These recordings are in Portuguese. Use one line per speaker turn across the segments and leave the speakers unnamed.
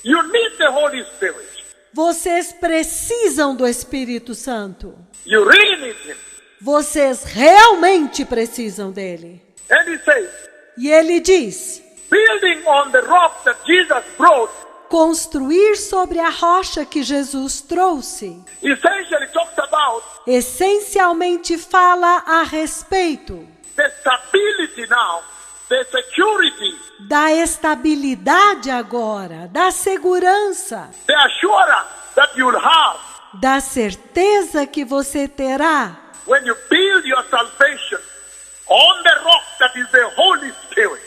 You need the Holy Spirit.
Vocês precisam do Espírito Santo.
You really need Him.
Vocês realmente precisam dele.
And He says,
E ele diz:
building on the rock that Jesus brought,
construir sobre a rocha que Jesus trouxe.
essentially talks about
Essencialmente fala a respeito
the stability now, the security,
da estabilidade agora, da segurança,
the assurance that you'll have
da certeza que você terá
when you build your salvation on the rock that is the Holy Spirit.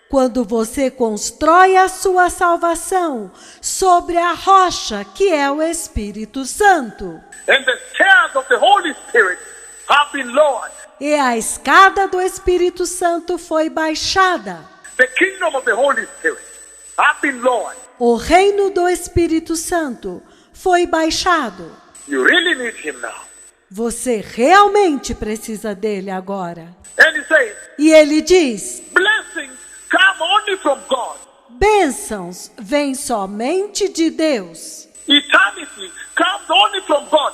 quando você constrói a sua salvação sobre a rocha que é o Espírito Santo.
And the stairs of the Holy Spirit have been lowered.
E a escada do Espírito Santo foi baixada.
The kingdom of the Holy Spirit have been lowered.
O reino do Espírito Santo foi baixado.
You really need Him now.
Você realmente precisa dele agora.
And He says,
E ele diz:
blessings come only from God.
bênçãos vêm somente de Deus.
Eternity comes only from God.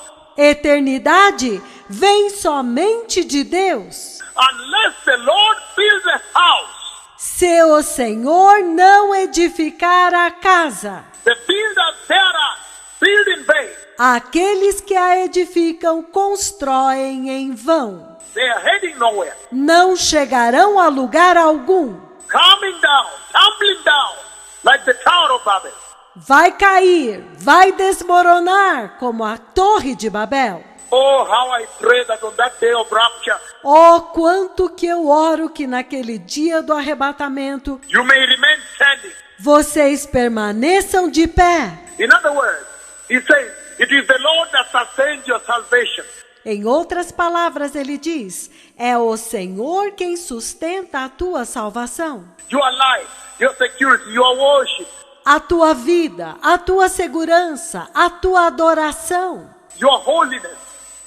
Eternidade vem somente de Deus.
Unless the Lord builds a house,
Se o Senhor não edificar a casa,
the builders thereof build in vain.
aqueles que a edificam constroem em vão.
They are heading nowhere.
Não chegarão a lugar algum.
Coming down, tumbling down, like the Tower of Babel.
Vai cair, vai desmoronar como a Torre de Babel.
Oh, how I pray that on that day of rapture,
Oh, quanto que eu oro que naquele dia do arrebatamento
you may remain standing.
vocês permaneçam de pé.
In other words, He says, it is the Lord that sustains your salvation.
Em outras palavras, ele diz: é o Senhor quem sustenta a tua salvação,
Your life, your security, your worship,
a tua vida, a tua segurança, a tua adoração,
your holiness,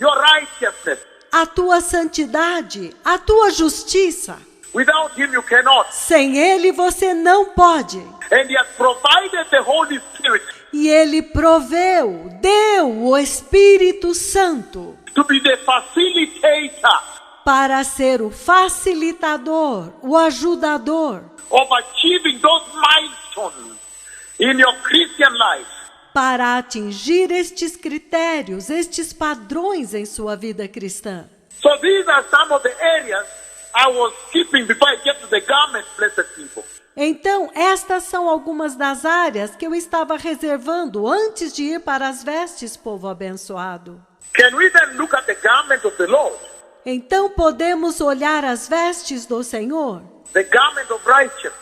your righteousness.
a tua santidade, a tua justiça.
Without Him you cannot.
Sem ele você não pode.
And He has provided the Holy Spirit
E ele proveu, deu o Espírito Santo
to be the facilitator
para ser o facilitador, o ajudador,
of achieving those milestones in your Christian life.
para atingir estes critérios, estes padrões em sua vida cristã.
So these are some of the areas I was skipping before I get to the garments, blessed people.
Então, estas são algumas das áreas que eu estava reservando antes de ir para as vestes, povo abençoado.
Can we then look at the garment of the Lord,
Então, podemos olhar as vestes do Senhor,
the garment of righteousness?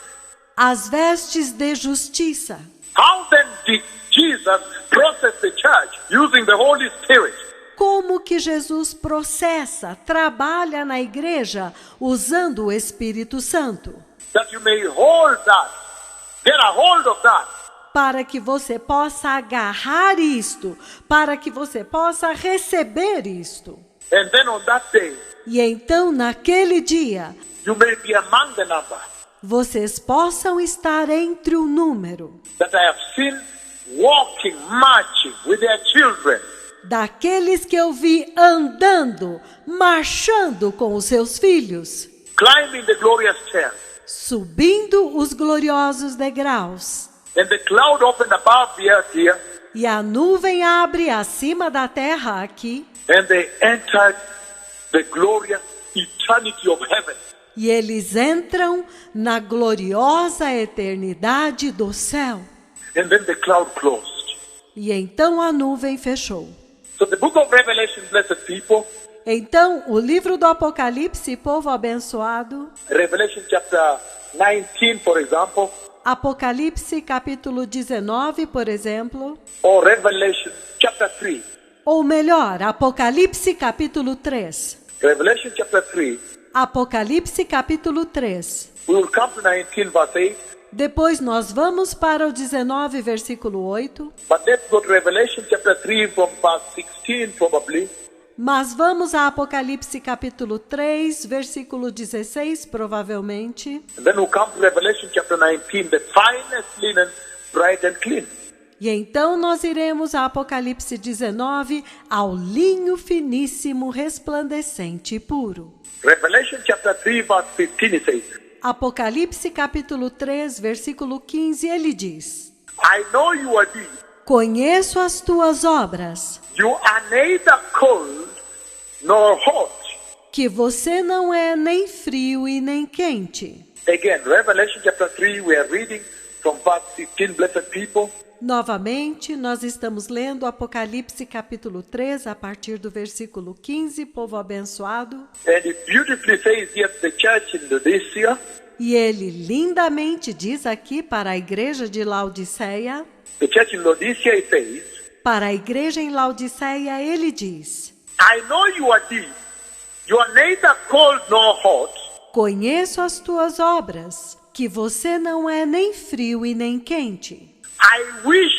as vestes de justiça.
How then did Jesus process the church using the Holy Spirit?
Como que Jesus processa, trabalha na igreja usando o Espírito Santo,
That you may hold that, get a hold of that,
para que você possa agarrar isto, para que você possa receber isto.
and then on that day,
E então, naquele dia,
you may be among the number
vocês possam estar entre o número
that I have seen walking, marching with their children,
daqueles que eu vi andando, marchando com os seus filhos,
climbing the glorious stairs.
subindo os gloriosos degraus.
And the cloud opened above the earth here,
E a nuvem abre acima da terra aqui,
and they entered the glorious eternity of heaven.
e eles entram na gloriosa eternidade do céu.
And then the cloud closed.
E então a nuvem fechou.
So the book of Revelation, blessed people,
Então, o livro do Apocalipse, povo abençoado,
Revelation chapter 19, for example,
Apocalipse capítulo 19, por exemplo,
or Revelation chapter 3.
ou melhor, Apocalipse capítulo 3.
Revelation chapter 3,
Apocalipse capítulo 3.
we will come to 19 verse 8,
Depois nós vamos para o 19, versículo 8.
but let's go to Revelation chapter 3 from verse 16 probably.
Mas vamos a Apocalipse capítulo 3, versículo 16, provavelmente.
And then we'll come to Revelation chapter 19, the finest linen, bright and clean.
E então nós iremos a Apocalipse 19, ao linho finíssimo, resplandecente e puro.
Revelation chapter 3 verse 15 it says,
Apocalipse capítulo 3, versículo 15, ele diz:
I know your deeds.
Conheço as tuas obras,
You are neither cold nor hot.
que você não é nem frio e nem quente.
Again, Revelation chapter 3, we are reading from verse 15, blessed people.
Novamente, nós estamos lendo Apocalipse capítulo 3, a partir do versículo 15, povo abençoado.
And it beautifully says here to the church in Laodicea,
E ele lindamente diz aqui para a igreja de Laodiceia,
the church in Laodicea, it says,
para a igreja em Laodiceia, ele diz:
I know your deeds. You are neither cold nor hot.
Conheço as tuas obras, que você não é nem frio e nem quente.
I wish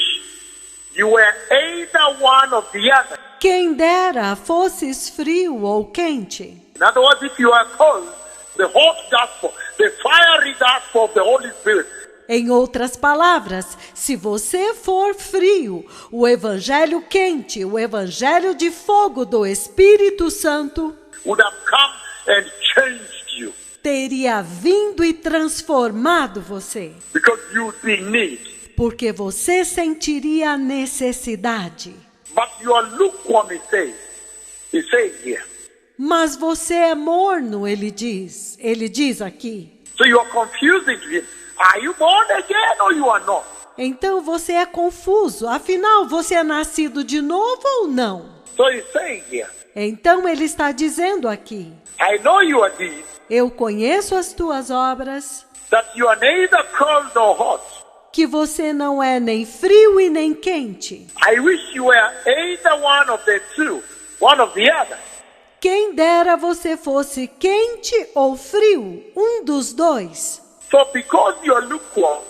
you were either one of the other.
Quem dera fosses frio ou quente.
In other words, if you are cold, the hot gospel, the fiery gospel of the Holy Spirit,
Em outras palavras, se você for frio, o evangelho quente, o evangelho de fogo do Espírito Santo,
would have come and changed you
teria vindo e transformado você,
because you be in need.
porque você sentiria a necessidade.
But you are lukewarm, it says here.
Mas você é morno, ele diz aqui.
So you are confusing him. Are you born again or you are not?
Então você é confuso, afinal você é nascido de novo ou não?
So he's saying here,
Então ele está dizendo aqui:
I know your deeds,
eu conheço as tuas obras,
that you are neither cold nor hot.
que você não é nem frio e nem quente.
I wish you were either one of the two, one of the other.
Quem dera você fosse quente ou frio, um dos dois.
So because you are lukewarm,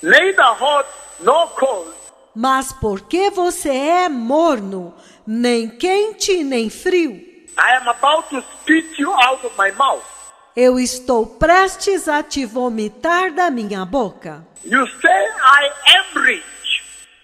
neither hot nor cold,
Mas porque você é morno, nem quente nem frio,
I am about to spit you out of my mouth.
eu estou prestes a te vomitar da minha boca.
You say I am rich.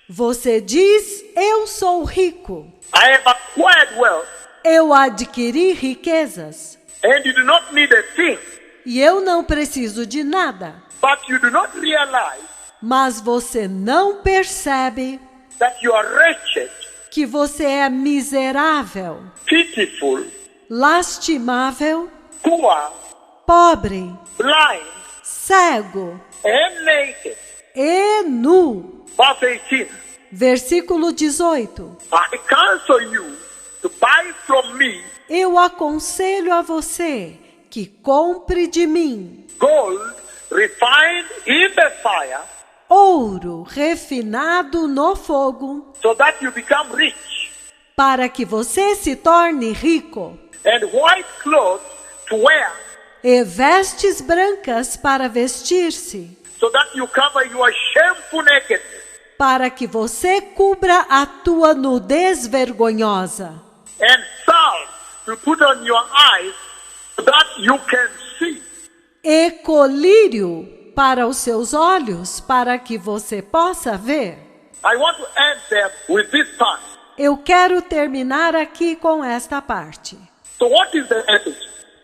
Você diz: eu sou rico,
I have acquired wealth,
eu adquiri riquezas,
and you do not need a thing.
e eu não preciso de nada.
But you do not realize
Mas você não percebe
that you are wretched,
que você é miserável,
pitiful,
lastimável,
poor,
pobre,
blind,
cego
and naked.
e nu.
Verse 18.
Versículo 18.
I counsel you to buy from me
Eu aconselho a você que compre de mim
gold refined in the fire,
ouro refinado no fogo,
so that you become rich,
para que você se torne rico,
and white clothes to wear,
e vestes brancas para vestir-se,
so that you cover your shameful nakedness,
para que você cubra a tua nudez vergonhosa,
and salve to put on your eyes, so that you can see.
e colírio para os seus olhos, para que você possa ver.
I want to end there with this part.
Eu quero terminar aqui com esta parte.
So what is the message?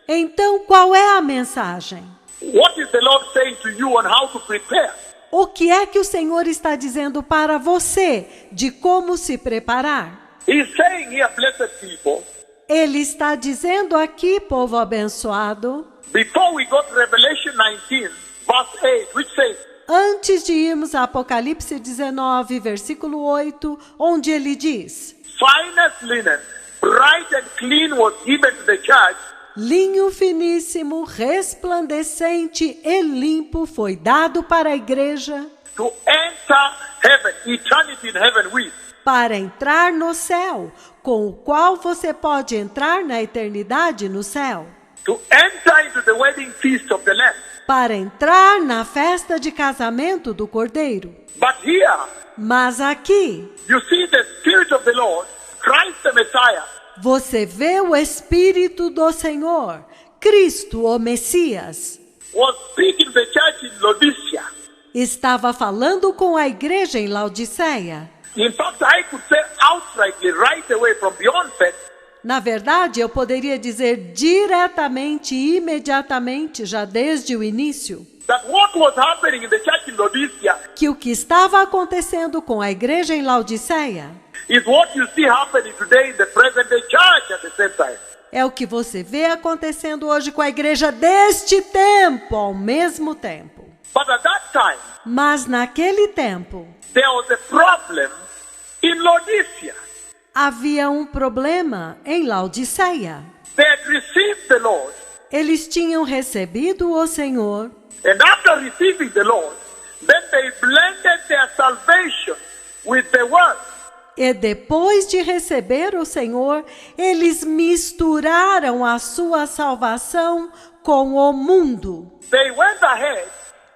Então, qual é a mensagem?
What is the Lord saying to you on how to prepare?
O que é que o Senhor está dizendo para você de como se preparar?
He's saying here, blessed people,
Ele está dizendo aqui, povo abençoado,
before we go to Revelation 19, verse 8, which says,
antes de irmos a Apocalipse 19, versículo 8, onde ele diz:
finest linen, bright and clean was given to the church,
linho finíssimo, resplandecente e limpo foi dado para a igreja,
to enter heaven, eternity in heaven with.
para entrar no céu, com o qual você pode entrar na eternidade no céu,
To enter into the wedding feast of the Lamb.
para entrar na festa de casamento do Cordeiro.
But here,
Mas aqui,
you see the Spirit of the Lord, Christ the Messiah,
você vê o Espírito do Senhor, Cristo, o Messias,
was speaking to the church in Laodicea.
Estava falando com a igreja em Laodiceia.
In fact, I could say outrightly right away from the onset,
Na verdade, eu poderia dizer diretamente e imediatamente, já desde o início,
that what was happening in the church in Laodicea
que o que estava acontecendo com a igreja em Laodiceia
is what you see happening today in the present day church at the same time.
é o que você vê acontecendo hoje com a igreja deste tempo, ao mesmo tempo.
But at that time,
Mas naquele tempo,
there was a problem in Laodicea.
havia um problema em Laodiceia.
They had received the Lord,
Eles tinham recebido o Senhor,
and after receiving the Lord, then they blended their salvation with the world.
e depois de receber o Senhor, eles misturaram a sua salvação com o mundo.
They went ahead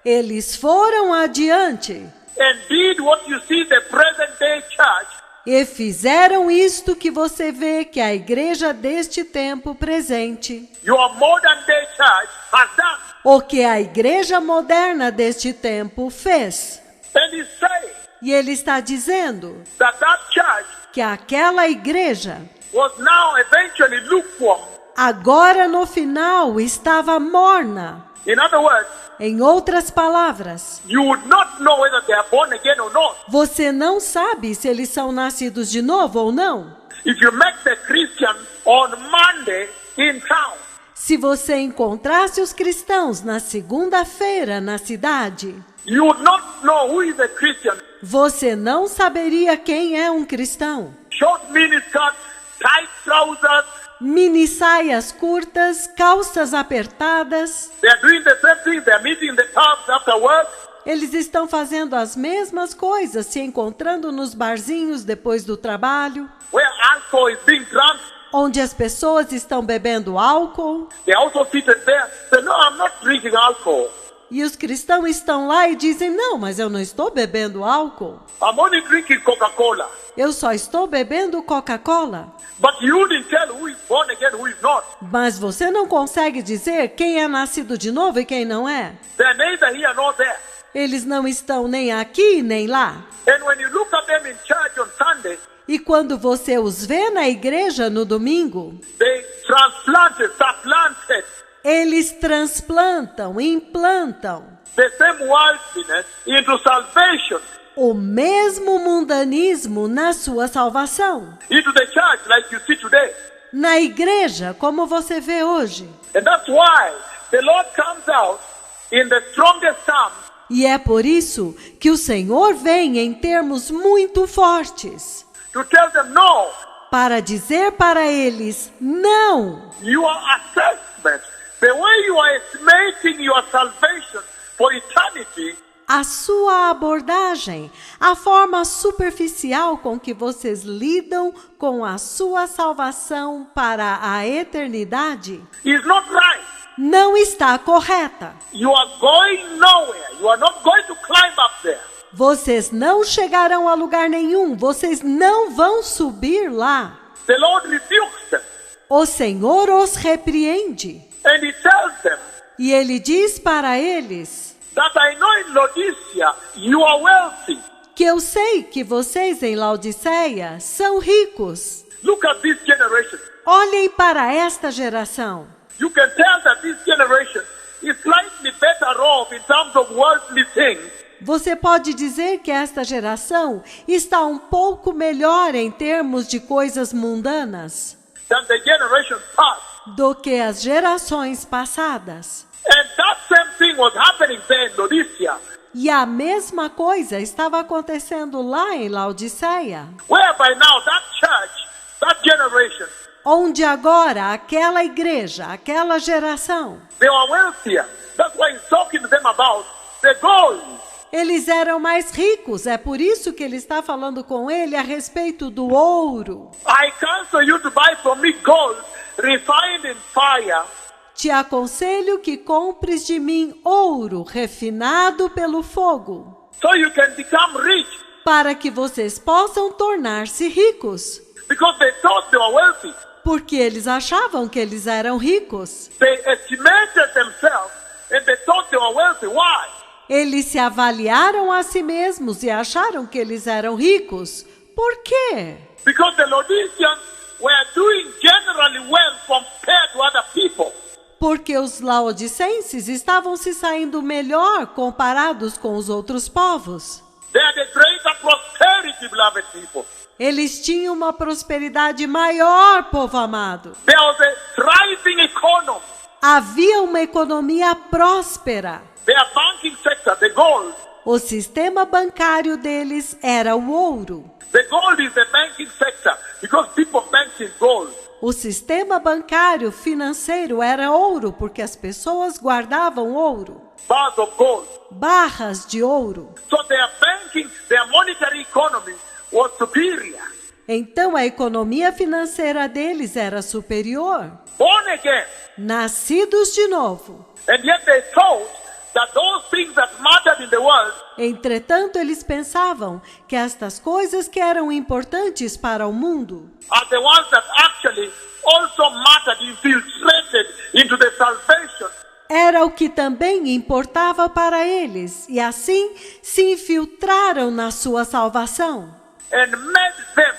Eles foram adiante
and did what you see the present day church,
e fizeram isto que você vê que a igreja deste tempo presente,
your modern day church, has done.
o que a igreja moderna deste tempo fez.
And he's saying
E ele está dizendo
that that church
que aquela igreja,
was now eventually lukewarm.
agora no final, estava morna.
In other words,
Em outras palavras,
you would not know whether they are born again or not.
você não sabe se eles são nascidos de novo ou não.
If you met the Christian on Monday in town,
Se você encontrasse os cristãos na segunda-feira na cidade,
you would not know who is a Christian.
você não saberia quem é um cristão.
Short miniskirt, tight trousers,
Mini saias curtas, calças apertadas.
they are doing the same thing. They are meeting in the pubs after work.
Eles estão fazendo as mesmas coisas, se encontrando nos barzinhos depois do trabalho,
Where alcohol is being drunk,
onde as pessoas estão bebendo álcool.
they also seated there. Say, no, I'm not drinking alcohol.
E os cristãos estão lá e dizem, não, mas eu não estou bebendo álcool.
I'm only drinking Coca-Cola.
Eu só estou bebendo Coca-Cola.
But you didn't tell who is born again, who is not.
Mas você não consegue dizer quem é nascido de novo e quem não é.
They're neither here nor there.
Eles não estão nem aqui nem lá.
And when you look at them in church on Sunday,
E quando você os vê na igreja no domingo,
they supplanted
eles transplantam, implantam
the same worldliness into salvation,
o mesmo mundanismo na sua salvação.
into the church like you see today.
Na igreja, como você vê hoje.
And that's why the Lord comes out in the strongest terms
E é por isso que o Senhor vem em termos muito fortes
to tell them, no,
para dizer para eles, não.
your assessment, the way you are estimating your salvation for eternity,
A sua abordagem, a forma superficial com que vocês lidam com a sua salvação para a eternidade,
is not right.
não está correta.
You are going nowhere. You are not going to climb up there.
Vocês não chegarão a lugar nenhum, vocês não vão subir lá.
The Lord rebukes them.
O Senhor os repreende.
And he tells them
E ele diz para eles
that I know in Laodicea you are wealthy.
que eu sei que vocês em Laodiceia são ricos.
Look at this generation.
Olhem para esta geração.
You can tell that this generation is slightly better off in terms of worldly things
Você pode dizer que esta geração está um pouco melhor em termos de coisas mundanas
than the generation past.
do que as gerações passadas.
And that same thing was happening there in Laodicea,
E a mesma coisa estava acontecendo lá em Laodiceia,
whereby now that church, that generation,
onde agora aquela igreja, aquela geração,
they were wealthier. That's why he's talking to them about the gold.
eles eram mais ricos. É por isso que ele está falando com ele a respeito do ouro.
I counsel you to buy from me gold refined in fire,
Te aconselho que compres de mim ouro refinado pelo fogo,
so you can become rich,
para que vocês possam tornar-se ricos.
because they thought they were wealthy.
Porque eles achavam que eles eram ricos.
They estimated themselves and they thought they were wealthy. Why?
Eles se avaliaram a si mesmos e acharam que eles eram ricos. Por quê?
Because the Laodiceans were doing generally well compared to other people.
Porque os laodicenses estavam se saindo melhor comparados com os outros povos.
They had a greater prosperity, beloved people.
Eles tinham uma prosperidade maior, povo amado.
There was a thriving economy.
Havia uma economia próspera.
Their banking sector, the gold.
O sistema bancário deles era o ouro.
The gold is the banking sector because people bank in gold.
O sistema bancário financeiro era ouro porque as pessoas guardavam ouro.
Bars of gold.
Barras de ouro.
So their banking, their monetary economy was superior.
Então a economia financeira deles era superior.
Born again.
Nascidos de novo.
And yet they thought that those things that mattered in the world
Entretanto, eles pensavam que estas coisas que eram importantes para o mundo
are the ones that actually also mattered, infiltrated into the salvation.
era o que também importava para eles, e assim se infiltraram na sua salvação.
And made them,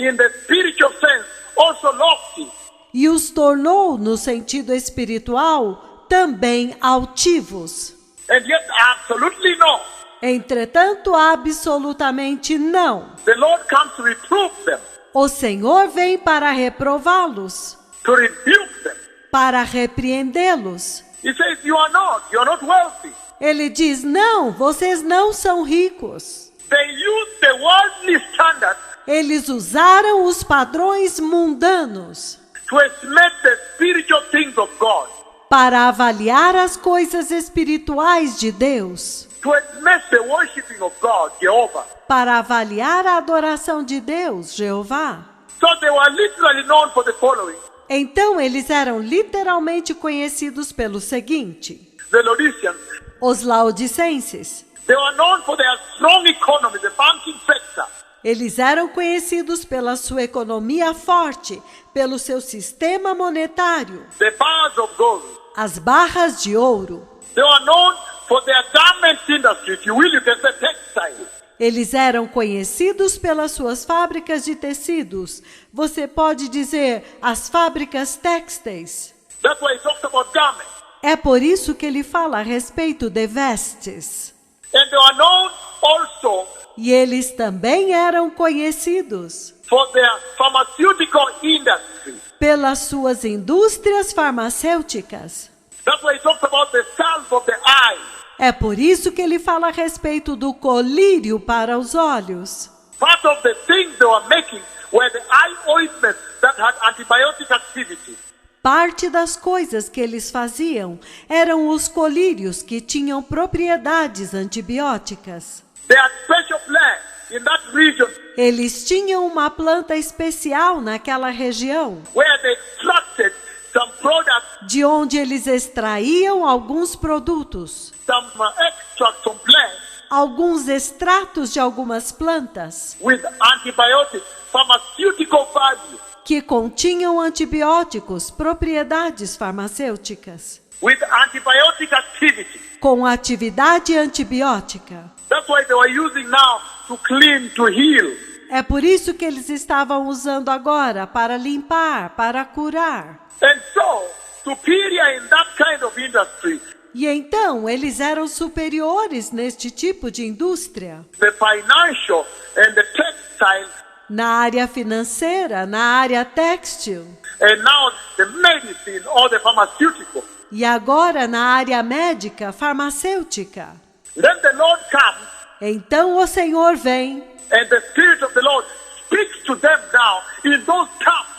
in the spiritual sense, also lofty.
E os tornou, no sentido espiritual, também altivos.
And yet, absolutely no.
Entretanto, absolutamente não.
The Lord comes to reprove them,
O Senhor vem para reprová-los,
to rebuke them.
para repreendê-los.
He says, you're not wealthy.
Ele diz, não, vocês não são ricos.
They use the worldly standard
Eles usaram os padrões mundanos
to estimate the spiritual things of God,
para avaliar as coisas espirituais de Deus,
to estimate the worshiping of God, Jehovah.
para avaliar a adoração de Deus, Jeová.
So they were literally known for the following.
Então eles eram literalmente conhecidos pelo seguinte:
The Laodiceans,
os laodicenses.
they were known for their strong economy, the banking sector.
Eles eram conhecidos pela sua economia forte, pelo seu sistema monetário,
The bars of gold.
as barras de ouro.
They were known for their garment industry, if you will, you can say textile.
Eles eram conhecidos pelas suas fábricas de tecidos. Você pode dizer as fábricas têxteis.
That's why he talks about garments.
É por isso que ele fala a respeito de vestes.
And they were known also
E eles também eram conhecidos
for their pharmaceutical industry.
pelas suas indústrias farmacêuticas.
That's why he talks about the salve of the eye.
É por isso que ele fala a respeito do colírio para os olhos.
Part of the things they were making were the eye ointments that had antibiotic activity.
Parte das coisas que eles faziam eram os colírios que tinham propriedades antibióticas.
They had special plants in that region
Eles tinham uma planta especial naquela região,
where they extracted some products,
de onde eles extraíam alguns produtos,
some extracts from plants
alguns extratos de algumas plantas
with antibiotic, pharmaceutical value,
que continham antibióticos, propriedades farmacêuticas,
with antibiotic activity.
com atividade antibiótica.
That's why they were using now to clean, to heal.
É por isso que eles estavam usando agora para limpar, para curar.
And so, superior in that kind of industry,
E então eles eram superiores neste tipo de indústria,
the financial and the textile,
na área financeira, na área têxtil,
and now the medicine or the pharmaceutical.
e agora na área médica, farmacêutica.
Then the Lord comes
Então o Senhor vem
and the Spirit of the Lord speaks to them now in those terms.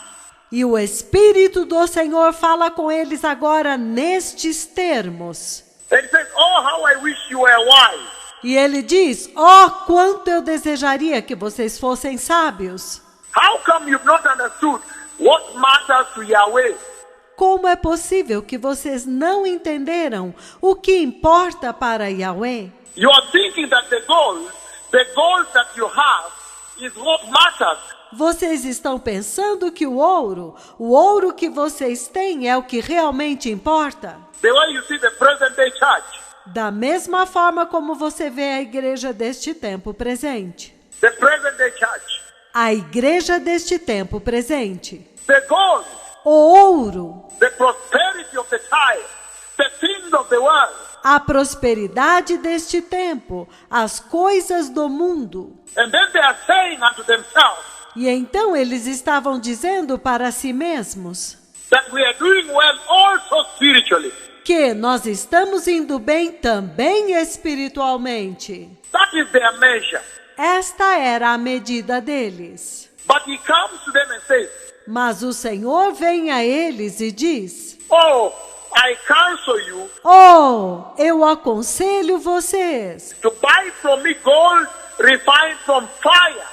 e o Espírito do Senhor fala com eles agora nestes termos.
And he says, oh, how I wish you were wise.
E ele diz, oh, quanto eu desejaria que vocês fossem sábios.
How come you've not understood what matters to Yahweh?
Como é possível que vocês não entenderam o que importa para Yahweh?
You are thinking that the gold that you have is what matters.
Vocês estão pensando que o ouro que vocês têm é o que realmente importa?
The way you see the present day church.
Da mesma forma como você vê a igreja deste tempo presente.
The present day church.
A igreja deste tempo presente.
The gold.
O ouro.
The prosperity of the time. The things of the world.
A prosperidade deste tempo. As coisas do mundo.
And then they are saying unto themselves.
E então eles estavam dizendo para si mesmos.
That we are doing well also spiritually.
Que nós estamos indo bem também espiritualmente.
That is their measure.
Esta era a medida deles.
But he comes to them and says,
Mas o Senhor vem a eles e diz:
oh, I counsel you
Oh, eu aconselho vocês
to buy from me gold refined from fire.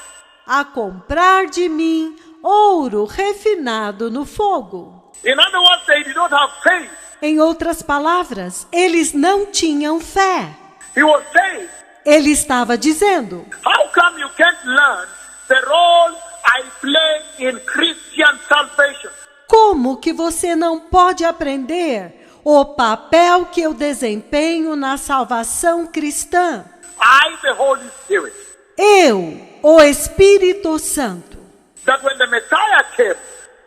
a comprar de mim ouro refinado no fogo.
In other words, they did not have faith.
Em outras palavras, eles não tinham fé.
He was saying,
Ele estava dizendo:
how come you can't learn the role I play in Christian salvation?
Como que você não pode aprender o papel que eu desempenho na salvação cristã?
I, the Holy Spirit.
Eu, o Espírito Santo,
That when the Messiah came,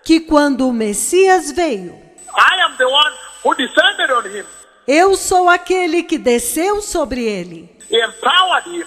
que quando o Messias veio,
I am the one who descended on him,
eu sou aquele que desceu sobre ele,
empowered him,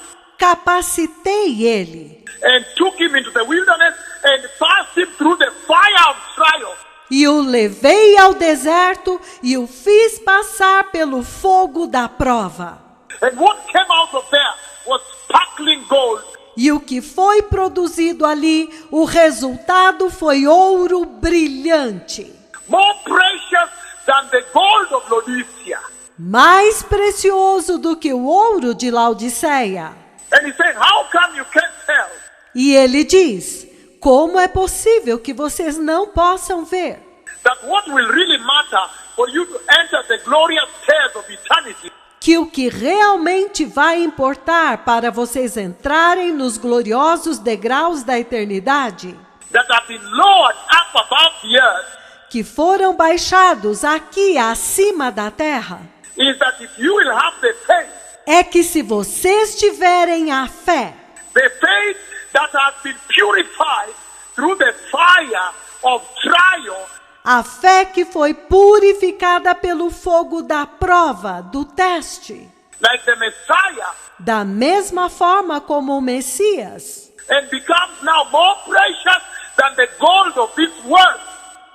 capacitei ele
and took him into the wilderness and passed him through the fire of trial.
e o levei ao deserto e o fiz passar pelo fogo da prova.
And what came out of there was sparkling gold.
E o que foi produzido ali, o resultado foi ouro brilhante,
More precious than the gold of Laodicea.
mais precioso do que o ouro de Laodiceia.
And he said, how come you can't tell
E ele diz: como é possível que vocês não possam ver
that what will really matter for you to enter the glorious stairs of eternity
que o que realmente vai importar para vocês entrarem nos gloriosos degraus da eternidade,
that have been lowered up above the earth,
que foram baixados aqui acima da terra,
is that if you will have the faith
é que se vocês tiverem a fé
that has been purified through the fire of trial,
a fé que foi purificada pelo fogo da prova, do teste,
like the Messiah,
da mesma forma como o Messias,
and becomes now more precious than the gold of this world.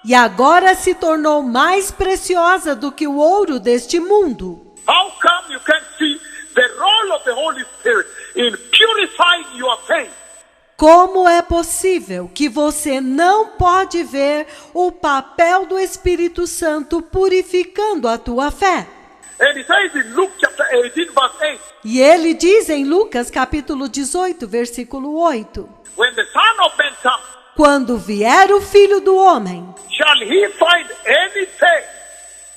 e agora se tornou mais preciosa do que o ouro deste mundo.
How come you can't see the role of the Holy Spirit in purifying your faith?
Como é possível que você não pode ver o papel do Espírito Santo purificando a tua fé?
And he says in Luke chapter 18 verse 8,
E ele diz em Lucas capítulo 18, versículo 8,
when the Son of Man comes,
quando vier o Filho do Homem,
shall he find anything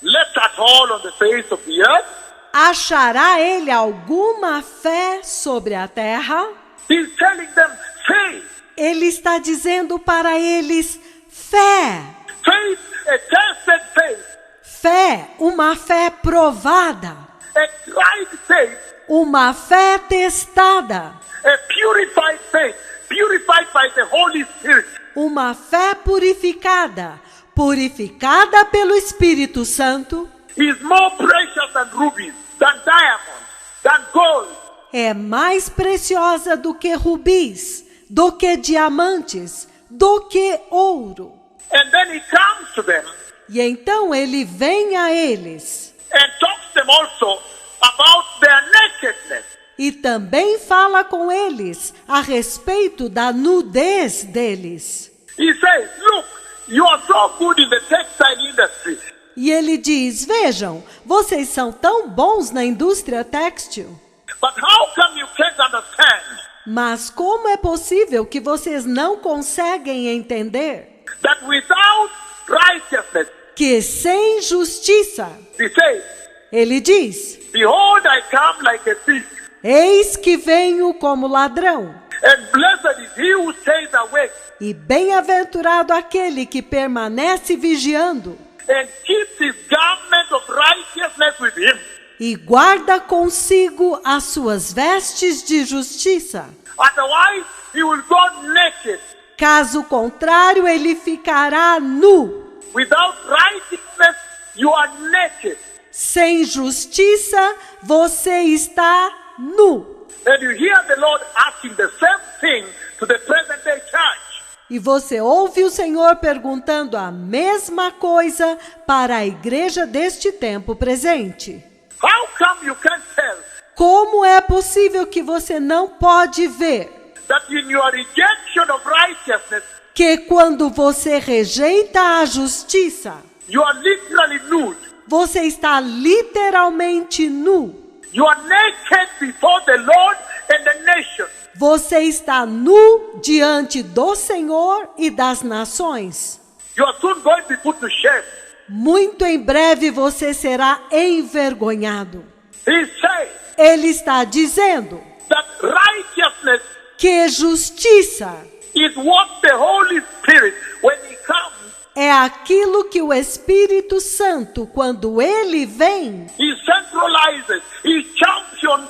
left at all on the face of the earth?
achará ele alguma fé sobre a terra?
He's telling them faith.
Ele está dizendo para eles fé.
Faith, a tested faith,
Fé, uma fé provada,
a tried faith,
uma fé testada,
a purified faith, purified by the Holy Spirit.
uma fé purificada, purificada pelo Espírito Santo,
Is more precious than rubies, than diamonds, than gold.
é mais preciosa do que rubis, do que diamantes, do que ouro.
And then he comes to them
E então ele vem a eles
and talks to them also about their nakedness.
e também fala com eles a respeito da nudez deles.
He says, look, you are so good in the textile industry.
E ele diz: vejam, vocês são tão bons na indústria têxtil,
But how come you can't understand
mas como é possível que vocês não conseguem entender
that without righteousness,
que sem justiça,
he says,
ele diz,
behold, I come like a thief,
eis que venho como ladrão,
and blessed is he who stays awake
e bem-aventurado aquele que permanece vigiando
and keeps his garment of righteousness with him.
e guarda consigo as suas vestes de justiça.
Otherwise, he will go naked.
Caso contrário, ele ficará nu.
Without righteousness, you are naked.
Sem justiça, você está nu.
And you hear the Lord asking the same thing to the present-day church.
E você ouve o Senhor perguntando a mesma coisa para a igreja deste tempo presente.
How come you can't tell
Como é possível que você não pode ver
that in your rejection of righteousness,
que quando você rejeita a justiça,
you are literally nude?
você está literalmente nu?
You are naked before the Lord and the nation.
Você está nu diante do Senhor e das nações.
You are soon going to be put to shame.
Muito em breve você será envergonhado.
He says
Ele está dizendo
that righteousness
que justiça
is what the Holy Spirit, when He comes,
é aquilo que o Espírito Santo, quando ele vem,
He centralizes, He champions.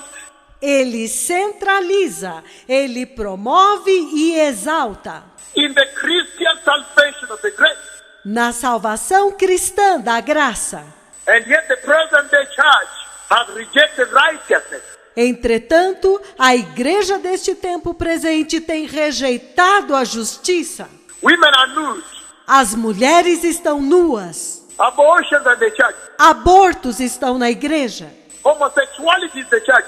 ele centraliza, ele promove e exalta
In the Christian salvation of the grace.
na salvação cristã da graça.
And yet the present-day church has rejected righteousness.
Entretanto, a igreja deste tempo presente tem rejeitado a justiça.
Women are nude.
As mulheres estão nuas.
Abortions are in the church.
Abortos estão na igreja.
Homosexuality is the church.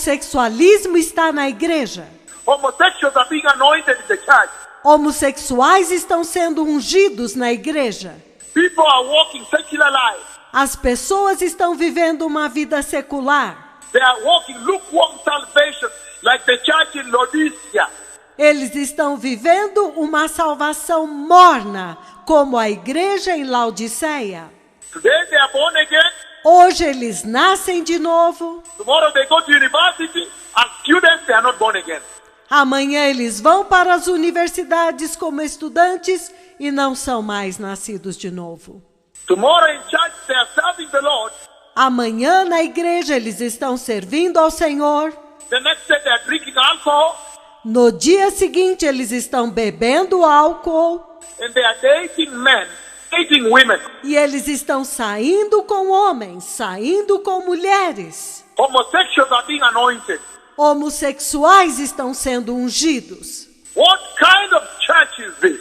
Homossexualismo está na igreja.
Homosexuals are being anointed in the church.
Homossexuais estão sendo ungidos na igreja.
People are walking secular lives.
As pessoas estão vivendo uma vida secular.
They are walking lukewarm salvation like the church in Laodicea.
Eles estão vivendo uma salvação morna, como a igreja em Laodiceia.
Today they are born again.
Hoje eles nascem de novo.
Tomorrow they go to university. As students, they are not born again.
Amanhã eles vão para as universidades como estudantes e não são mais nascidos de novo.
Tomorrow in church, they are serving the Lord.
Amanhã na igreja eles estão servindo ao Senhor.
The next day they are drinking alcohol.
No dia seguinte eles estão bebendo álcool.
And they are dating men, dating women.
E eles estão saindo com homens, saindo com mulheres.
Homosexuals are being anointed.
Homossexuais estão sendo ungidos.
What kind of church is this?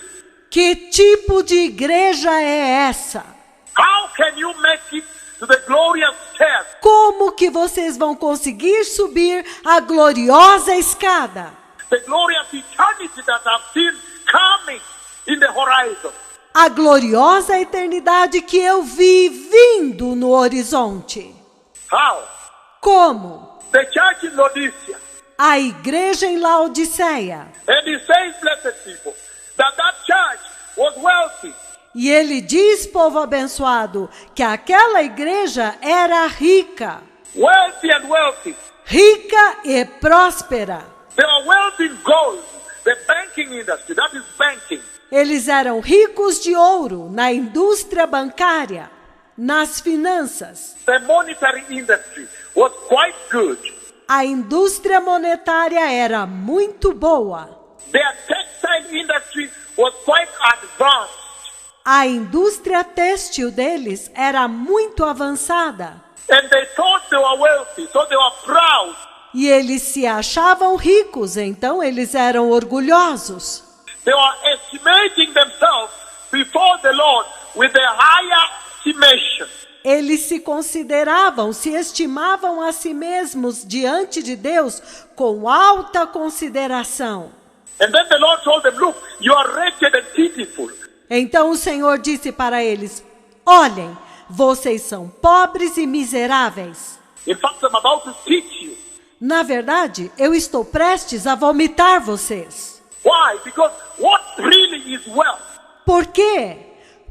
Que tipo de igreja é essa?
How can you make it to the glorious stairs?
Como que vocês vão conseguir subir a gloriosa escada?
The glorious eternity that I've seen coming in the horizon.
A gloriosa eternidade que eu vi vindo no horizonte.
How?
Como?
The church in Laodicea.
A igreja em Laodiceia.
And he says, blessed people, that church was wealthy.
E ele diz, povo abençoado, que aquela igreja era rica.
Wealthy and wealthy.
Rica e próspera.
They are wealthy in gold. The banking industry, that is banking.
Eles eram ricos de ouro na indústria bancária, nas finanças.
The monetary industry was quite good.
A indústria monetária era muito boa.
Their textile industry was quite advanced.
A indústria têxtil deles era muito avançada.
And they thought they were wealthy, so they were proud.
E eles se achavam ricos, então eles eram orgulhosos.
They were estimating themselves before the Lord with a higher estimation.
Eles se consideravam, se estimavam a si mesmos diante de Deus com alta consideração.
And then the Lord told them, look, you are wretched and pitiful.
Então o Senhor disse para eles: olhem, vocês são pobres e miseráveis.
In fact, I'm about to teach you.
Na verdade, eu estou prestes a vomitar vocês.
Why? Because what really is wealth?
Por quê?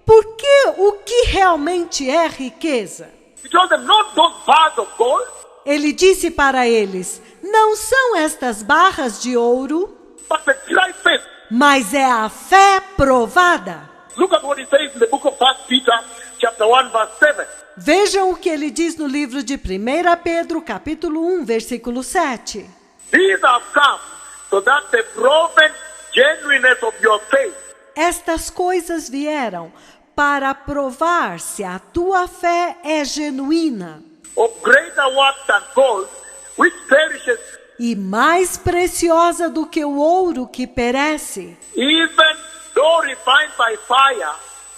Porque o que realmente é riqueza?
He told them, not those bars of gold,
Ele disse para eles: não são estas barras de ouro,
but the dry faith.
mas é a fé provada.
Look at what he says in the book of 1 Peter, chapter 1, verse 7.
Vejam o que ele diz no livro de 1 Pedro, capítulo 1, versículo 7.
These have come so that the proven genuineness of your faith,
Estas coisas vieram para provar se a tua fé é genuína
of greater worth than gold, which perishes,
e mais preciosa do que o ouro que perece,
even though refined by fire,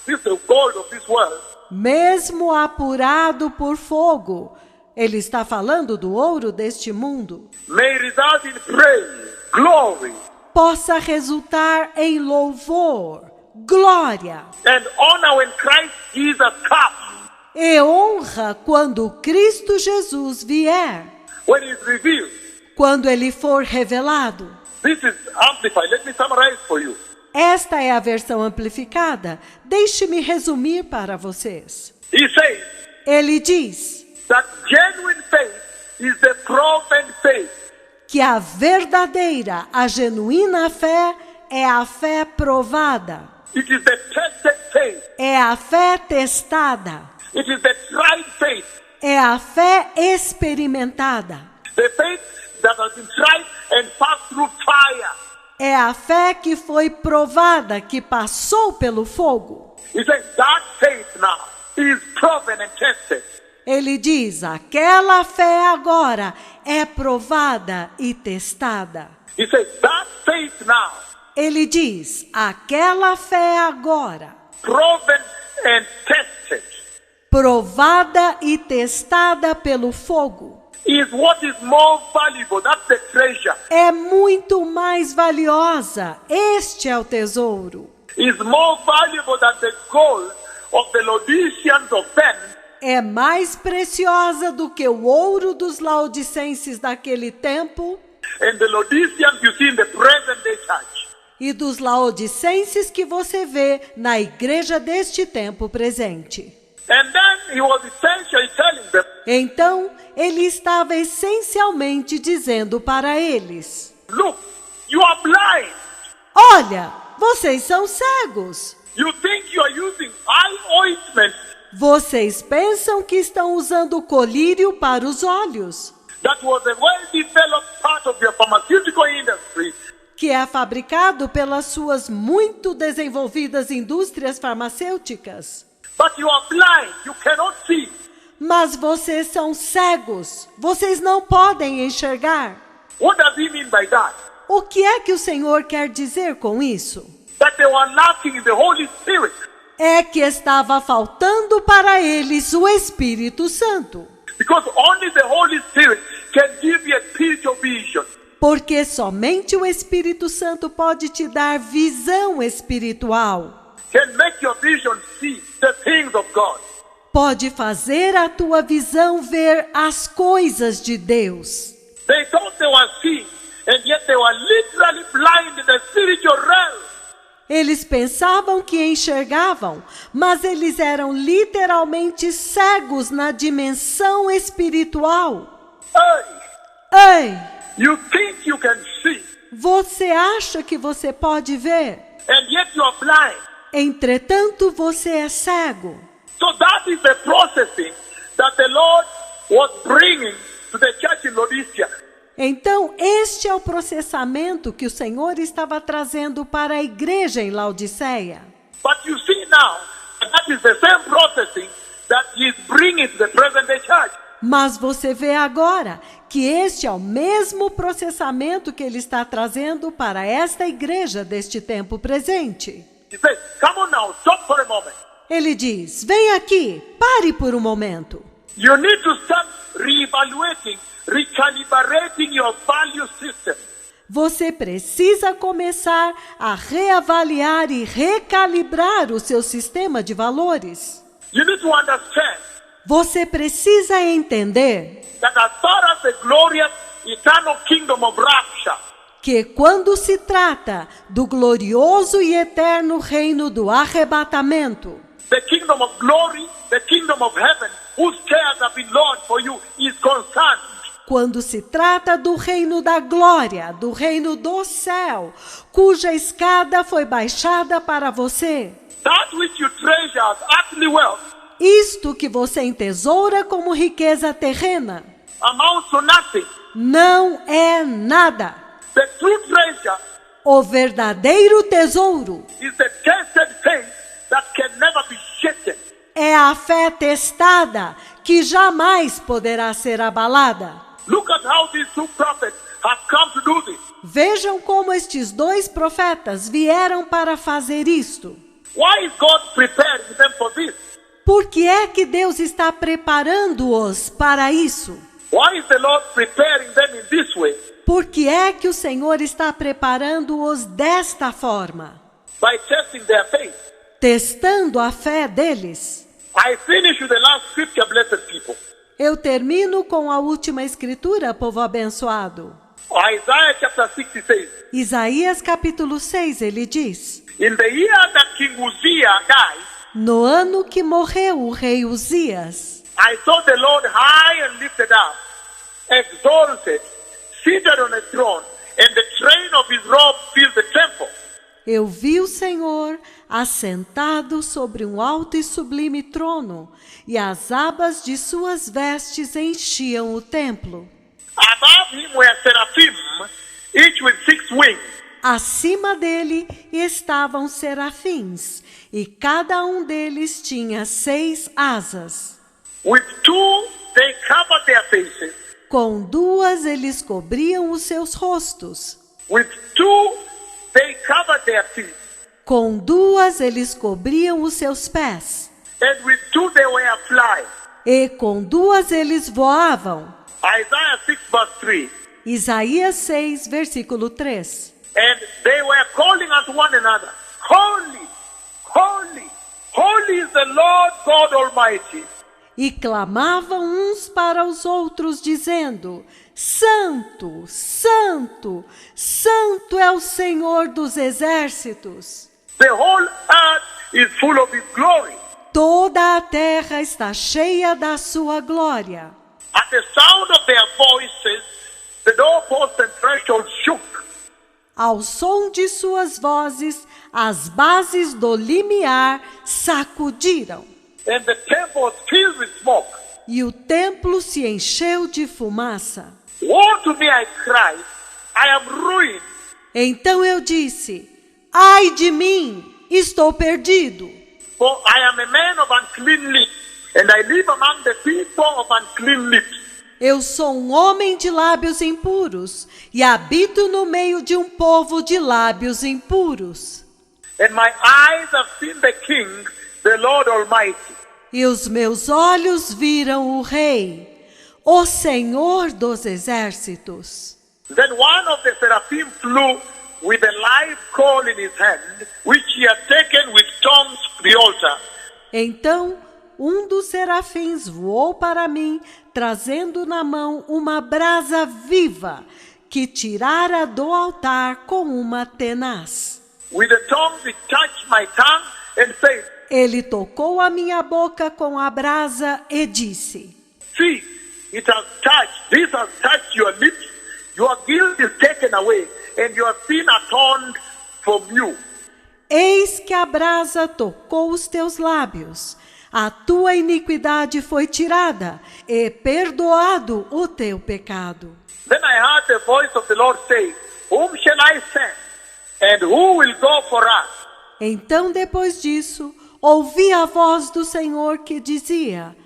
this is the gold of this world,
mesmo apurado por fogo. Ele está falando do ouro deste mundo.
may result in praise, glory,
Possa resultar em louvor, glória
and honor when Christ Jesus comes,
e honra quando Cristo Jesus vier,
when he is revealed.
quando ele for revelado.
This is amplified. Let me summarize for you.
Esta é a versão amplificada. Deixe-me resumir para vocês.
He says
Ele diz
that genuine faith is the proven faith.
que a verdadeira, a genuína fé é a fé provada,
It is the tested faith.
é a fé testada,
It is the tried faith.
é a fé experimentada,
The faith that has been tried and passed through fire.
é a fé que foi provada, que passou pelo fogo.
He says that faith now is proven and tested.
Ele diz, aquela fé agora é provada e testada.
He says that faith now,
Ele diz, aquela fé agora,
proven and tested,
provada e testada pelo fogo,
is what is more valuable. That's the treasure.
é muito mais valiosa. Este é o tesouro.
Is more valuable than the gold of the Laodiceans of then,
É mais preciosa do que o ouro dos laodicenses daquele tempo
and the Laodiceans you see in the present day church.
e dos laodicenses que você vê na igreja deste tempo presente.
And then he was essentially telling them,
Então, ele estava essencialmente dizendo para eles:
look, you are blind.
olha, vocês são cegos.
You think you are using eye ointment
Vocês pensam que estão usando colírio para os olhos,
that was a well-developed part of your pharmaceutical industry,
que é fabricado pelas suas muito desenvolvidas indústrias farmacêuticas.
but you are blind. You cannot see.
Mas vocês são cegos. Vocês não podem enxergar.
What does he mean by that?
O que é que o Senhor quer dizer com isso?
That they were lacking in the Holy Spirit.
É que estava faltando para eles o Espírito Santo.
Because only the Holy Spirit can give you a spiritual vision.
Porque somente o Espírito Santo pode te dar visão espiritual.
Can make your vision see the things of God.
Pode fazer a tua visão ver as coisas de Deus.
They thought they were seeing, and yet they were literally blind in the spiritual realm.
Eles pensavam que enxergavam, mas eles eram literalmente cegos na dimensão espiritual.
Hey,
Ei,
you think you can see,
você acha que você pode ver?
and yet you are blind.
Entretanto, você é cego.
So that is the processing that the Lord was bringing to the church in Laodicea.
Então, este é o processamento que o Senhor estava trazendo para a igreja em Laodiceia.
But you see now, that is the same processing that he is bringing to the present day church.
Mas você vê agora que este é o mesmo processamento que ele está trazendo para esta igreja deste tempo presente.
He says, come on now, stop for a moment.
Ele diz, vem aqui, pare por um momento.
You need to start reevaluating, recalibrating your value system.
Você precisa começar a reavaliar e recalibrar o seu sistema de valores.
You need to understand
Você precisa entender
that as far as the glorious eternal kingdom of rapture,
que quando se trata do glorioso e eterno reino do arrebatamento,
the kingdom of glory, the kingdom of heaven, whose cares have been Lord for you, is concerned.
quando se trata do reino da glória, do reino do céu, cuja escada foi baixada para você,
That which you treasure as earthly wealth,
Isto que você entesoura como riqueza terrena
amounts to nothing.
não é nada.
The true treasure
O verdadeiro tesouro
is the tested faith that can never be shaken.
é a fé testada, que jamais poderá ser abalada.
Look at how these two prophets have come to do this.
Vejam como estes dois profetas vieram para fazer isto.
Why is God preparing them for this?
Por que é que Deus está preparando-os para isso?
Why is the Lord preparing them in this way?
Por que é que o Senhor está preparando-os desta forma?
By testing their faith.
Testando a fé deles.
I finish with the last scripture, blessed people.
Eu termino com a última escritura, povo abençoado.
Isaiah chapter 66.
Isaías capítulo 6, ele diz:
In the year that King Uzziah died,
no ano que morreu o rei Uzias,
I saw the Lord high and lifted up, exalted, seated on a throne, and the train of his robe filled the temple.
eu vi o Senhor assentado sobre um alto e sublime trono, e as abas de suas vestes enchiam o templo.
Above him were seraphim, each with 6 wings.
Acima dele estavam serafins, e cada um deles tinha 6 asas.
With 2 they covered their faces.
Com 2 eles cobriam os seus rostos.
With 2 they covered their feet.
Com 2 eles cobriam os seus pés.
And with 2 they were flying.
E com 2 eles voavam.
Isaiah 6 verse 3.
Isaías 6, versículo 3.
And they were calling unto one another, Holy, holy, holy is the Lord God Almighty.
E clamavam uns para os outros, dizendo: Santo, Santo, Santo é o Senhor dos exércitos.
The whole earth is full of his glory.
Toda a terra está cheia da sua glória.
At the sound of their voices, the doorposts and thresholds shook.
Ao som de suas vozes, as bases do limiar sacudiram.
And the temple was filled with smoke.
E o templo se encheu de fumaça.
Woe to me, I cried, I am ruined.
Então eu disse: ai de mim, estou perdido.
For I am a man of unclean lips, and I live among the people of unclean lips.
Eu sou um homem de lábios impuros e habito no meio de um povo de lábios impuros.
And my eyes have seen the King, the Lord Almighty.
E os meus olhos viram o Rei, o Senhor dos exércitos.
Then one of the seraphim flew with a live coal in his hand, which he had taken with tongs to the altar.
Então um dos serafins voou para mim, trazendo na mão uma brasa viva, que tirara do altar com uma tenaz.
With the tongs it touched my tongue and said,
Ele tocou a minha boca com a brasa e disse:
See, this has touched your lips, your guilt is taken away, and your sin atoned from you.
Eis que a brasa tocou os teus lábios. A tua iniquidade foi tirada, e perdoado o teu pecado.
Then I heard the voice of the Lord say, Whom shall I send? And who will go for us?
Então, depois disso, ouvi a voz do Senhor que dizia: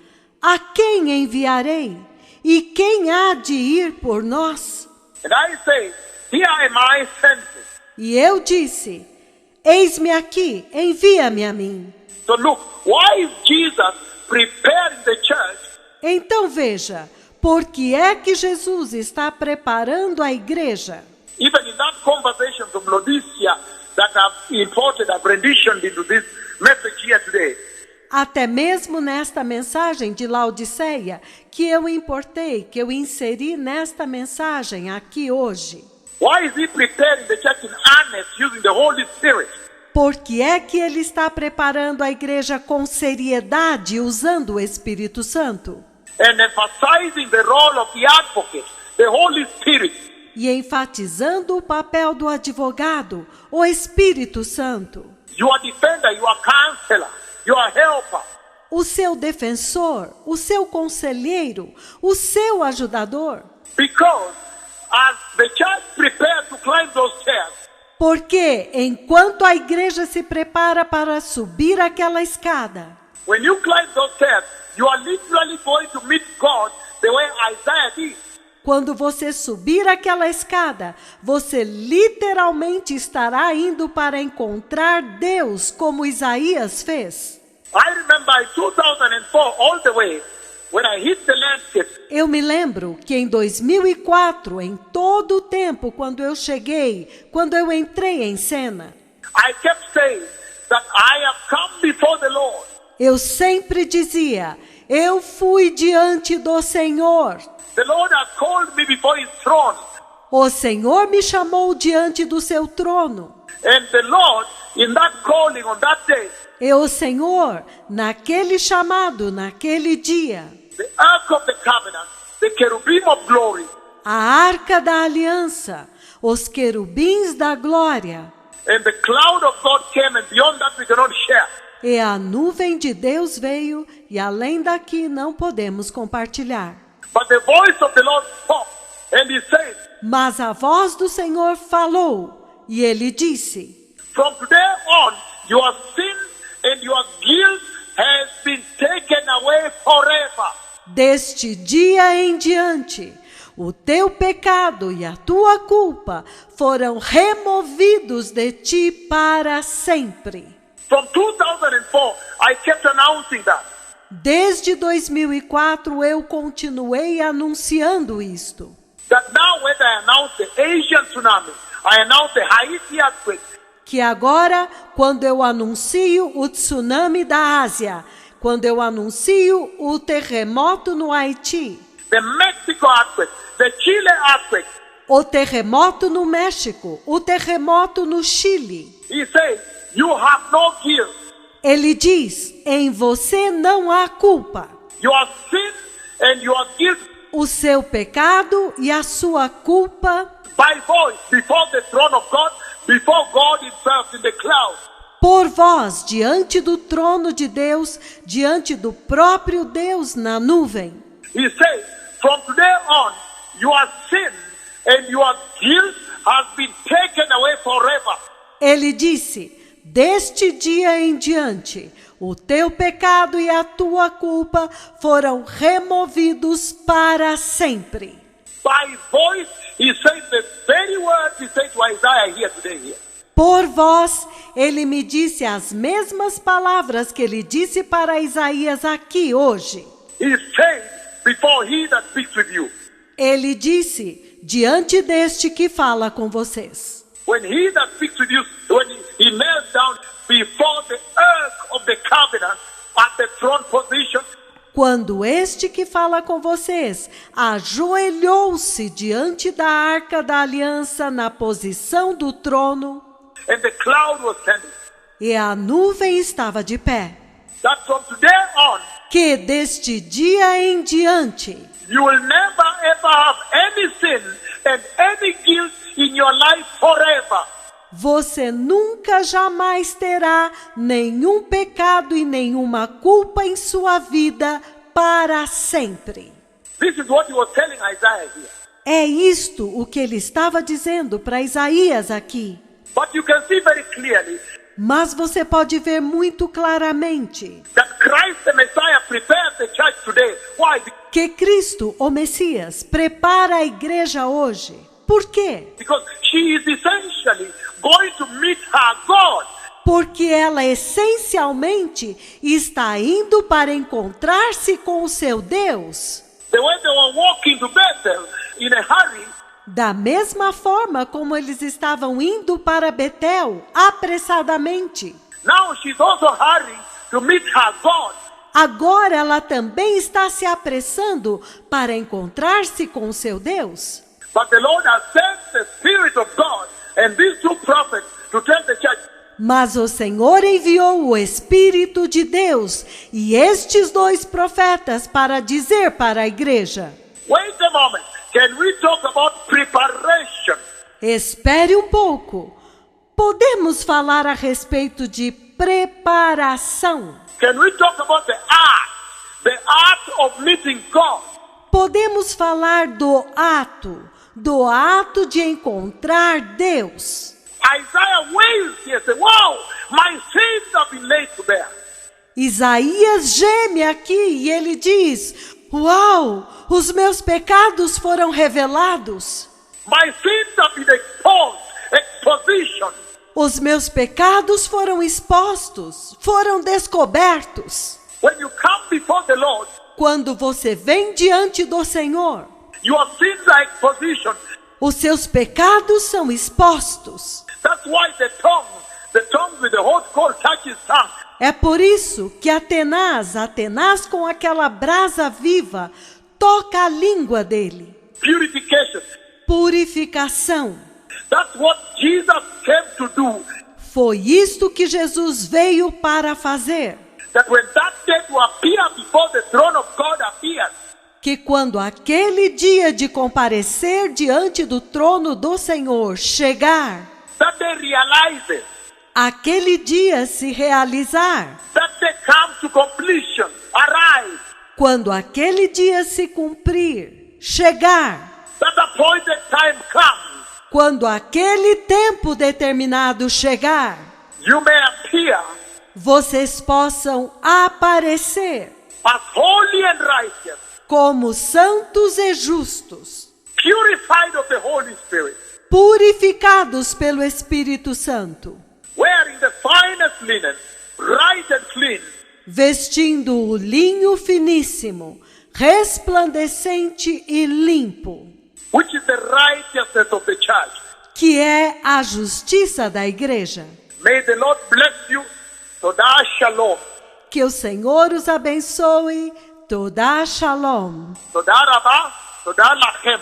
A quem enviarei? E quem há de ir por nós?
And I say, Here am I, sent me.
E eu disse: Eis-me aqui, envia-me a mim.
So look, why is Jesus preparing the church?
Então veja, por que é que Jesus está preparando a igreja?
Even in that conversation from Laodicea that I've renditioned into this message here today.
Até mesmo nesta mensagem de Laodiceia, que eu importei, que eu inseri nesta mensagem aqui hoje.
Why is he preparing the church in earnest using the Holy Spirit?
Por que é que ele está preparando a igreja com seriedade, usando o Espírito Santo?
And emphasizing the role of the advocate, the Holy Spirit.
E enfatizando o papel do advogado, o Espírito Santo.
Your defender, your counselor, your helper.
o seu defensor, o seu conselheiro, o seu ajudador.
Because as the church prepared to climb those stairs,
Porque enquanto a igreja se prepara para subir aquela escada,
when you climb those stairs, you are literally going to meet God the way Isaiah did.
quando você subir aquela escada, você literalmente estará indo para encontrar Deus, como Isaías fez.
I remember in 2004 all the way, when I hit the landscape,
Eu me lembro que em 2004, em todo o tempo, quando eu entrei em cena,
I kept saying that I have come before the Lord.
eu sempre dizia, eu fui diante do Senhor.
The Lord has called me before his throne.
O Senhor me chamou diante do seu trono.
And the Lord, in that calling on that day,
E o Senhor, naquele chamado, naquele dia,
the ark of the covenant, the cherubim of glory,
a arca da aliança, os querubins da glória
and the cloud of God came, and beyond that we cannot share.
e a nuvem de Deus veio, e além daqui não podemos compartilhar.
But the voice of the Lord spoke, and he said,
Mas a voz do Senhor falou, e ele disse,
from today on, your sin and your guilt has been taken away forever.
deste dia em diante, o teu pecado e a tua culpa foram removidos de ti para sempre.
From 2004, I kept announcing that.
Desde 2004 eu continuei anunciando isto.
That now when I announce the Asian tsunami, I announce the Haiti earthquake,
Que agora, quando eu anuncio o tsunami da Ásia, quando eu anuncio o terremoto no Haiti,
the Mexico earthquake, the Chile earthquake,
o terremoto no México, o terremoto no Chile,
he says, you have no guilt.
ele diz, em você não há culpa.
Your sin and your guilt
O seu pecado e a sua culpa,
by voice before the throne of God, before God himself in the cloud.
por vós, diante do trono de Deus, diante do próprio Deus na nuvem.
He says, from today on, your sin and your guilt has been taken away forever.
Ele disse, deste dia em diante, o teu pecado e a tua culpa foram removidos para sempre.
By voice, he said the very words he said to Isaiah here today.
Por vós, ele me disse as mesmas palavras que ele disse para Isaías aqui hoje.
He said, before he that speaks with you.
Ele disse, diante deste que fala com vocês.
When he that speaks with you, when he knelt down before the ark of the covenant at the throne position,
Quando este que fala com vocês ajoelhou-se diante da arca da aliança na posição do trono,
and the cloud was standing,
e a nuvem estava de pé,
that from today on,
que deste dia em diante,
you will never ever have any sin and any guilt in your life forever.
você nunca jamais terá nenhum pecado e nenhuma culpa em sua vida para sempre.
This is what he was telling Isaiah here.
É isto o que ele estava dizendo para Isaías aqui.
But you can see very clearly
Mas você pode ver muito claramente
that Christ the Messiah prepared the church today. Why?
que Cristo, o Messias, prepara a igreja hoje. Por quê?
Because she is essentially going to meet her God.
Porque ela essencialmente está indo para encontrar-se com o seu Deus.
The way they were walking to Bethel in a hurry,
Da mesma forma como eles estavam indo para Betel apressadamente.
now she's also hurrying to meet her God.
Agora ela também está se apressando para encontrar-se com o seu Deus.
But the Lord has sent the Spirit of God and these two prophets to tell the church,
Mas o Senhor enviou o Espírito de Deus e estes dois profetas para dizer para a igreja:
wait a moment, can we talk about preparation?
espere um pouco. Podemos falar a respeito de preparação.
Can we talk about the art of meeting God?
Podemos falar do ato de encontrar Deus.
Isaiah wails here, say, wow, my sins have been laid to bear.
Isaías geme aqui e ele diz: uau, os meus pecados foram revelados.
My sins have been exposition.
Os meus pecados foram expostos, foram descobertos.
When you come before the Lord,
Quando você vem diante do Senhor,
your sins are exposition.
os seus pecados são expostos.
That's why the tongue with the hot coal touches tongue.
É por isso que Atenas com aquela brasa viva, toca a língua dele.
Purification.
Purificação.
That's what Jesus came to do.
Foi isto que Jesus veio para fazer.
That when that day to appear before the throne of God appears,
Que quando aquele dia de comparecer diante do trono do Senhor chegar,
that they realize it.
aquele dia se realizar,
That they come to completion, arrive.
quando aquele dia se cumprir, chegar,
That appointed time comes.
quando aquele tempo determinado chegar,
You may appear
vocês possam aparecer
as holy and righteous,
como santos e justos,
purified of the Holy Spirit,
purificados pelo Espírito Santo,
wearing the finest linen, bright and clean,
vestindo o linho finíssimo, resplandecente e limpo,
which is the righteousness of the church.
que é a justiça da igreja.
May the Lord bless you. Toda shalom.
Que o Senhor os abençoe. Toda shalom.
Toda rabah. Toda lachem.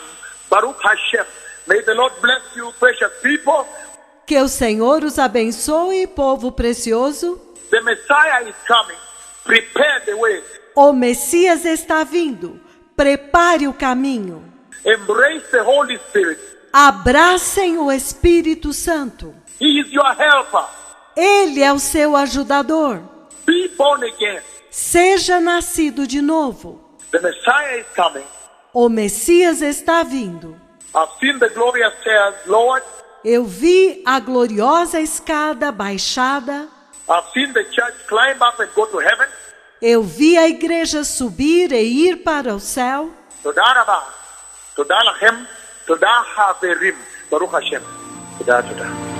Baruch Hashem. May the Lord bless you, precious people.
Que o Senhor os abençoe, povo precioso.
The Messiah is coming. Prepare the way.
O Messias está vindo. Prepare o caminho.
Embrace the Holy Spirit.
Abracem o Espírito Santo.
He is your helper.
Ele é o seu ajudador.
Be born again.
Seja nascido de novo.
The Messiah is coming.
O Messias está vindo.
I've seen the glorious stairs lowered.
Eu vi a gloriosa escada baixada.
I've seen the church climb up and go to heaven.
Eu vi a igreja subir e ir para o céu.
Toda rabah. Toda lachem. Toda haverim. Baruch Hashem. Toda.